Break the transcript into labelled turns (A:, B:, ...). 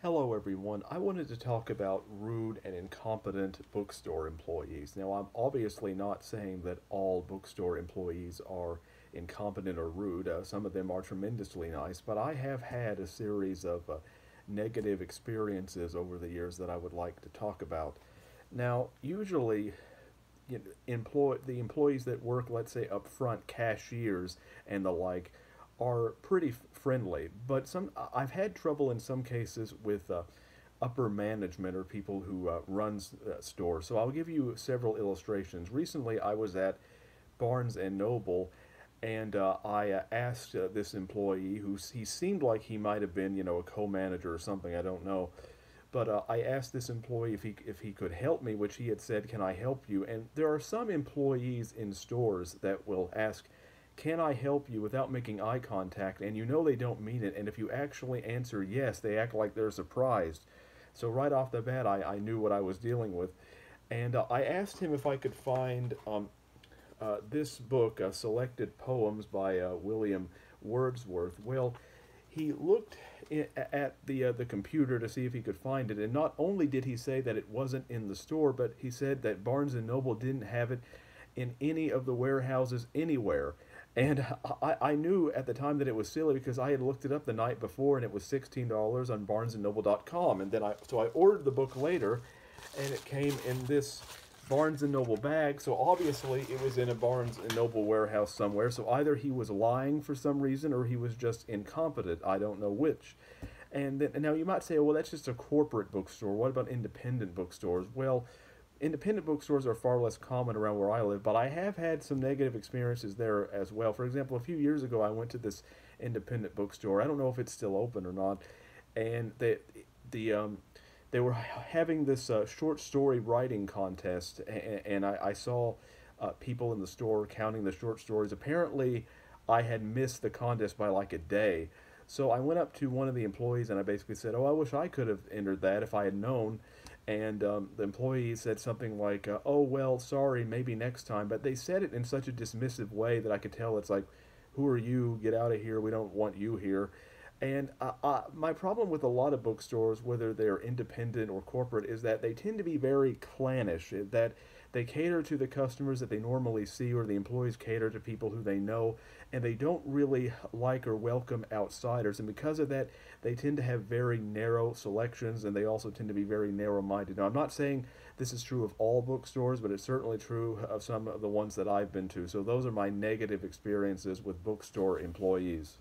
A: Hello, everyone. I wanted to talk about rude and incompetent bookstore employees. Now, I'm obviously not saying that all bookstore employees are incompetent or rude. Some of them are tremendously nice, but I have had a series of negative experiences over the years that I would like to talk about. Now, usually, the employees that work, let's say, up front, cashiers and the like, are pretty friendly. But I've had trouble in some cases with upper management or people who runs stores. So I'll give you several illustrations. Recently, I was at Barnes and Noble, and I asked this employee who he seemed like he might have been, a co-manager or something. I don't know. But I asked this employee if he could help me, which he had said, "Can I help you?" And there are some employees in stores that will ask, "Can I help you?" without making eye contact, and you know they don't mean it. And if you actually answer yes, they act like they're surprised. So right off the bat, I knew what I was dealing with, and I asked him if I could find this book, Selected Poems by William Wordsworth. Well, he looked at the computer to see if he could find it, and not only did he say that it wasn't in the store, but he said that Barnes and Noble didn't have it in any of the warehouses anywhere. And I knew at the time that it was silly because I had looked it up the night before and it was $16 on barnesandnoble.com. And then I ordered the book later, and it came in this Barnes and Noble bag. So obviously it was in a Barnes and Noble warehouse somewhere. So either he was lying for some reason or he was just incompetent. I don't know which. And now you might say, well, that's just a corporate bookstore. What about independent bookstores? Well, independent bookstores are far less common around where I live, but I have had some negative experiences there as well. For example, a few years ago, I went to this independent bookstore. I don't know if it's still open or not, and the they were having this short story writing contest, and I saw people in the store counting the short stories. Apparently, I had missed the contest by like a day. So I went up to one of the employees and I basically said, "Oh, I wish I could have entered that if I had known." And the employee said something like, "Oh, well, sorry, maybe next time." But they said it in such a dismissive way that I could tell it's like, "Who are you? Get out of here. We don't want you here." And my problem with a lot of bookstores, whether they're independent or corporate, is that they tend to be very clannish, that they cater to the customers that they normally see, or the employees cater to people who they know, and they don't really like or welcome outsiders. And because of that, they tend to have very narrow selections, and they also tend to be very narrow-minded. Now, I'm not saying this is true of all bookstores, but it's certainly true of some of the ones that I've been to. So those are my negative experiences with bookstore employees.